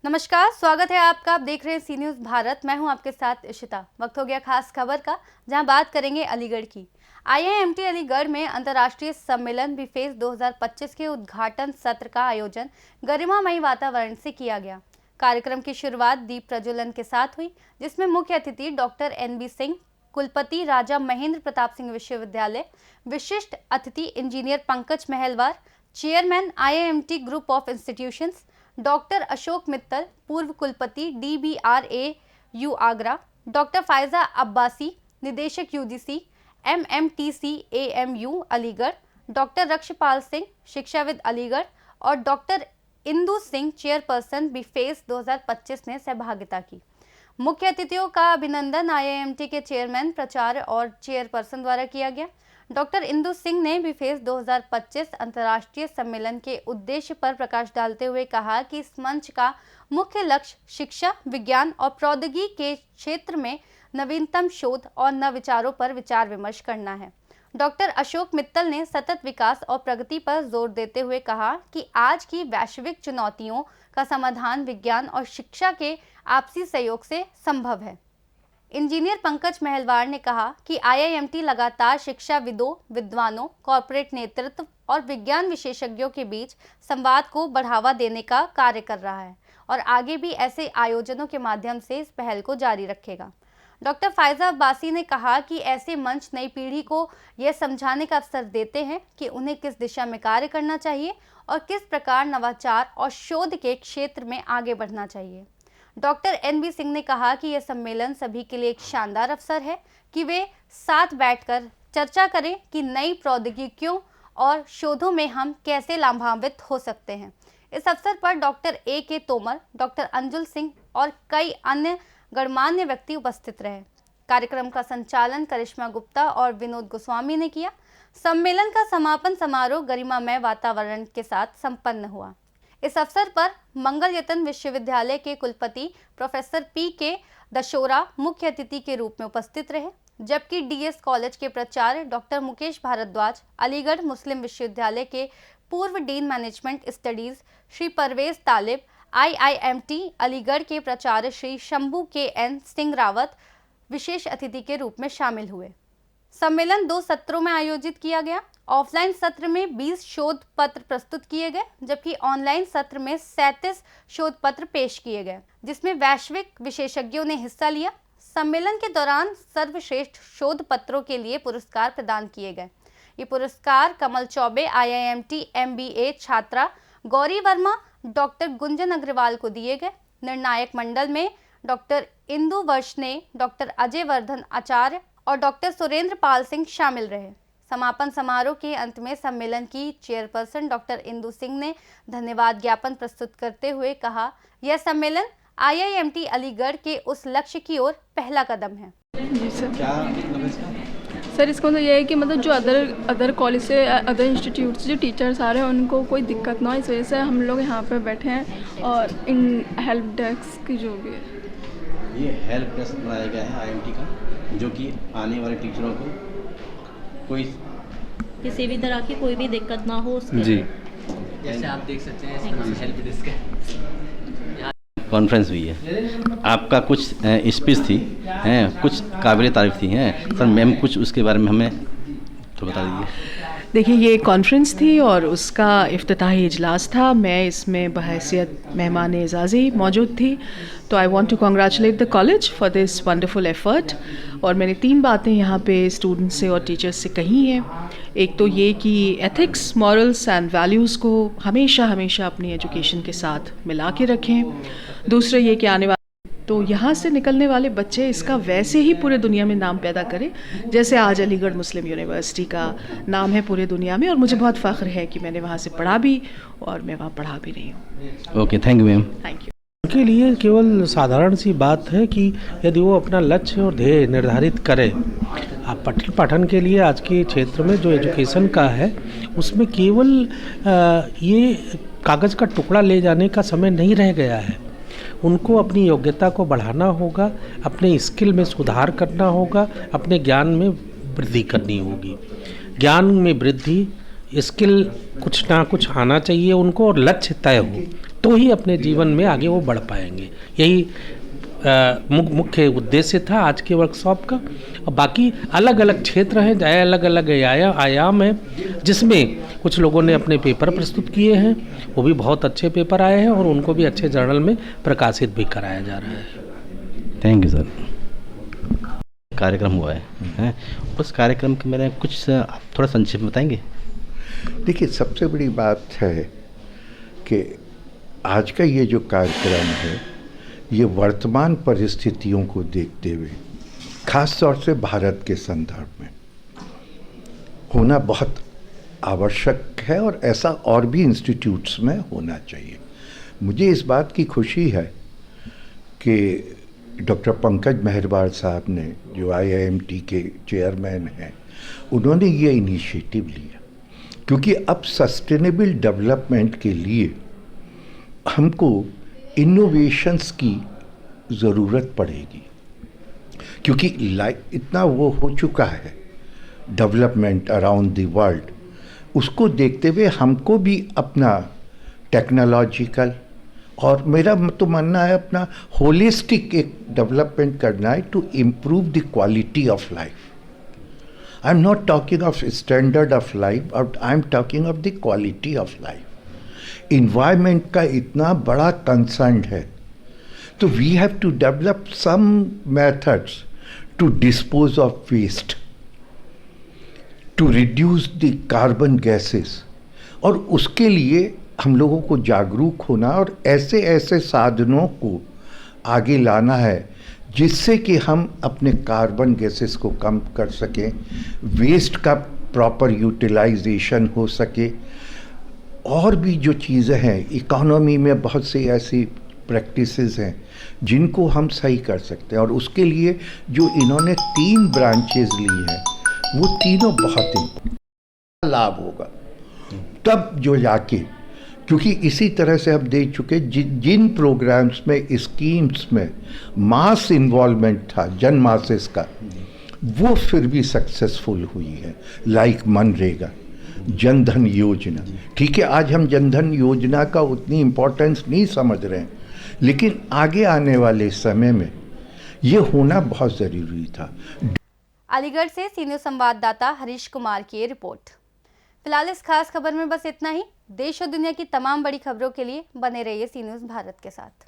नमस्कार, स्वागत है आपका। आप देख रहे हैं सी न्यूज़ भारत। मैं हूं आपके साथ इशिता। वक्त हो गया खास खबर का, जहां बात करेंगे अलीगढ़ की। IIMT अलीगढ़ में अंतर्राष्ट्रीय सम्मेलन बीफेस 2025 के उद्घाटन सत्र का आयोजन गरिमामयी वातावरण से किया गया। कार्यक्रम की शुरुआत दीप प्रज्वलन के साथ हुई, जिसमें मुख्य अतिथि डॉक्टर NB सिंह, कुलपति राजा महेंद्र प्रताप सिंह विश्वविद्यालय, विशिष्ट अतिथि engineer Pankaj Mahalwar, chairman IIMT group of institutions doctor Ashok Mittal, पूर्व कुलपति DBRAU आगरा, डॉक्टर फायजा अब्बासी, निदेशक UGC MMTC AMU Aligarh, doctor Rakshpal Singh, शिक्षाविद अलीगढ़ और डॉक्टर इंदु सिंह, चेयरपर्सन बीफेस 2025 ने सहभागिता की। मुख्य अतिथियों का अभिनंदन IIMT के चेयरमैन, प्राचार्य और चेयरपर्सन द्वारा किया गया। डॉक्टर इंदु सिंह ने बीफेस 2025 अंतर्राष्ट्रीय सम्मेलन के उद्देश्य पर प्रकाश डालते हुए कहा कि इस मंच का मुख्य लक्ष्य शिक्षा, विज्ञान और प्रौद्योगिकी के क्षेत्र में नवीनतम शोध और नवविचारों पर विचार विमर्श करना है। डॉक्टर अशोक मित्तल ने सतत विकास और प्रगति पर जोर देते हुए कहा कि आज की वैश्विक चुनौतियों का समाधान विज्ञान और शिक्षा के आपसी सहयोग से संभव है। इंजीनियर पंकज महलवार ने कहा कि IIMT लगातार शिक्षाविदों, विद्वानों, कॉर्पोरेट नेतृत्व और विज्ञान विशेषज्ञों के बीच संवाद को बढ़ावा देने का कार्य कर रहा है और आगे भी ऐसे आयोजनों के माध्यम से इस पहल को जारी रखेगा। डॉक्टर फायजा अब्बासी ने कहा कि ऐसे मंच नई पीढ़ी को यह समझाने का अवसर देते हैं कि उन्हें किस दिशा में कार्य करना चाहिए और किस प्रकार नवाचार और शोध के क्षेत्र में आगे बढ़ना चाहिए। डॉक्टर NB सिंह ने कहा कि यह सम्मेलन सभी के लिए एक शानदार अवसर है कि वे साथ बैठकर चर्चा करें कि नई प्रौद्योगिकियों और शोधों में हम कैसे लाभान्वित हो सकते हैं। इस अवसर पर doctor AK Tomar, doctor Anjul Singh और कई अन्य गणमान्य व्यक्ति उपस्थित रहे। कार्यक्रम का संचालन करिश्मा गुप्ता और विनोद गोस्वामी ने किया। सम्मेलन का समापन समारोह गरिमामय वातावरण के साथ संपन्न हुआ। इस अवसर पर मंगल यतन विश्वविद्यालय के कुलपति प्रोफेसर PK दशोरा मुख्य अतिथि के रूप में उपस्थित रहे, जबकि DS कॉलेज के प्राचार्य डॉक्टर मुकेश भारद्वाज, अलीगढ़ मुस्लिम विश्वविद्यालय के पूर्व dean management studies Shri Parvez Talib, IIMT Aligarh के प्राचार्य श्री शंभू KN सिंह रावत विशेष अतिथि के रूप में शामिल हुए। सम्मेलन 2 सत्रों में आयोजित किया गया। ऑफलाइन सत्र में 20 शोध पत्र प्रस्तुत किए गए, जबकि ऑनलाइन सत्र में 37 शोध पत्र पेश किए गए, जिसमें वैश्विक विशेषज्ञों ने हिस्सा लिया। सम्मेलन के दौरान सर्वश्रेष्ठ शोध पत्रों के लिए पुरस्कार प्रदान किए गए। ये पुरस्कार कमल चौबे IIMT MBA छात्रा गौरी वर्मा, डॉक्टर गुंजन अग्रवाल को दिए गए। निर्णायक मंडल में डॉक्टर इंदु वर्षने, डॉक्टर अजय वर्धन आचार्य और डॉक्टर सुरेंद्र पाल सिंह शामिल रहे। समापन समारोह के अंत में सम्मेलन की चेयरपर्सन डॉक्टर इंदु सिंह ने धन्यवाद ज्ञापन प्रस्तुत करते हुए कहा, यह सम्मेलन IIMT अलीगढ़ के उस लक्ष्य की ओर पहला कदम है। जी सर। क्या मतलब इसका? सर इसका मतलब ये है कि मतलब जो अदर कॉलेज से, अदर इंस्टीट्यूट से जो टीचर्स आ रहे हैं उनको कोई दिक्कत ना हो, इस वजह से हम लोग यहाँ पे बैठे हैं। और इन हेल्प डेस्क की जो भी है, ये हेल्प डेस्क बनाया गया है IIMT का, जो कि आने वाले टीचरों को कोई किसी भी तरह की कोई भी दिक्कत ना हो उसके जी। जैसे आप देख सकते हैं इसमें हेल्प डेस्क है। कॉन्फ्रेंस हुई है, आपका कुछ स्पीच थी हैं, कुछ काबिल तारीफ थी हैं सर। मैम कुछ उसके बारे में हमें तो बता दीजिए। देखिए, ये कॉन्फ्रेंस थी और उसका इफ्तिताही इजलास था। मैं इसमें बहैसियत मेहमान एजाज़ी मौजूद थी। तो I want to congratulate the college for this wonderful effort. और मैंने 3 बातें यहाँ पे स्टूडेंट्स से और टीचर्स से कही हैं। एक तो ये कि एथिक्स, मॉरल्स एंड वैल्यूज़ को हमेशा हमेशा अपनी एजुकेशन के साथ मिला के रखें। दूसरा ये कि आने वाले तो यहाँ से निकलने वाले बच्चे इसका वैसे ही पूरे दुनिया में नाम पैदा करें, जैसे आज अलीगढ़ मुस्लिम यूनिवर्सिटी का नाम है पूरे दुनिया में। और मुझे बहुत फ़ख्र है कि मैंने वहाँ से पढ़ा भी और मैं वहाँ पढ़ा भी रही हूँ। Okay, thank you ma'am. Thank you. उनके लिए केवल साधारण सी बात है कि यदि वो अपना लक्ष्य और ध्येय निर्धारित करे। आप पठन पाठन के लिए आज के क्षेत्र में जो एजुकेशन का है उसमें केवल ये कागज़ का टुकड़ा ले जाने का समय नहीं रह गया है। उनको अपनी योग्यता को बढ़ाना होगा, अपने स्किल में सुधार करना होगा, अपने ज्ञान में वृद्धि करनी होगी। ज्ञान में वृद्धि, स्किल कुछ ना कुछ आना चाहिए उनको, और लक्ष्य तय हो तो ही अपने जीवन में आगे वो बढ़ पाएंगे। यही मुख्य उद्देश्य था आज के वर्कशॉप का। और बाकी अलग अलग क्षेत्र हैं, अलग अलग आयाम हैं, जिसमें कुछ लोगों ने अपने पेपर प्रस्तुत किए हैं, वो भी बहुत अच्छे पेपर आए हैं और उनको भी अच्छे जर्नल में प्रकाशित भी कराया जा रहा है। Thank you sir. कार्यक्रम हुआ है, उस कार्यक्रम के मेरे कुछ आप थोड़ा संक्षेप में बताएंगे? देखिए, सबसे बड़ी बात है कि आज का ये जो कार्यक्रम है, ये वर्तमान परिस्थितियों को देखते हुए खास तौर से भारत के संदर्भ में होना बहुत आवश्यक है, और ऐसा और भी इंस्टीट्यूट्स में होना चाहिए। मुझे इस बात की खुशी है कि डॉक्टर पंकज मेहरबार साहब ने, जो IIMT के चेयरमैन हैं, उन्होंने ये इनिशिएटिव लिया, क्योंकि अब सस्टेनेबल डेवलपमेंट के लिए हमको इनोवेशंस की ज़रूरत पड़ेगी, क्योंकि इतना वो हो चुका है डेवलपमेंट अराउंड द वर्ल्ड। उसको देखते हुए हमको भी अपना टेक्नोलॉजिकल, और मेरा तो मानना है अपना होलिस्टिक एक डेवलपमेंट करना है to improve the quality of life. I am not talking of standard of life, I am talking of the quality of life. Environment का इतना बड़ा कंसर्न है, तो we have to develop some methods to dispose of waste, to reduce the carbon gases, और उसके लिए हम लोगों को जागरूक होना और ऐसे ऐसे साधनों को आगे लाना है जिससे कि हम अपने कार्बन गैसेस को कम कर सकें, वेस्ट का प्रॉपर यूटिलाइजेशन हो सके, और भी जो चीज़ें हैं इकोनॉमी में बहुत सी ऐसी प्रैक्टिसेस हैं जिनको हम सही कर सकते हैं। और उसके लिए जो इन्होंने 3 ब्रांचेस ली हैं, वो तीनों बहुत लाभ होगा तब जो जाके, क्योंकि इसी तरह से हम देख चुके जिन प्रोग्राम्स में, स्कीम्स में मास इन्वॉल्वमेंट था, जन मासेस का, वो फिर भी सक्सेसफुल हुई है। लाइक मनरेगा, जनधन योजना। ठीक है, आज हम जनधन योजना का उतनी इम्पोर्टेंस नहीं समझ रहे हैं, लेकिन आगे आने वाले समय में ये होना बहुत ज़रूरी था। अलीगढ़ से सीनियर संवाददाता हरीश कुमार की रिपोर्ट। फिलहाल इस खास खबर में बस इतना ही। देश और दुनिया की तमाम बड़ी खबरों के लिए बने रहिए सी न्यूज़ भारत के साथ।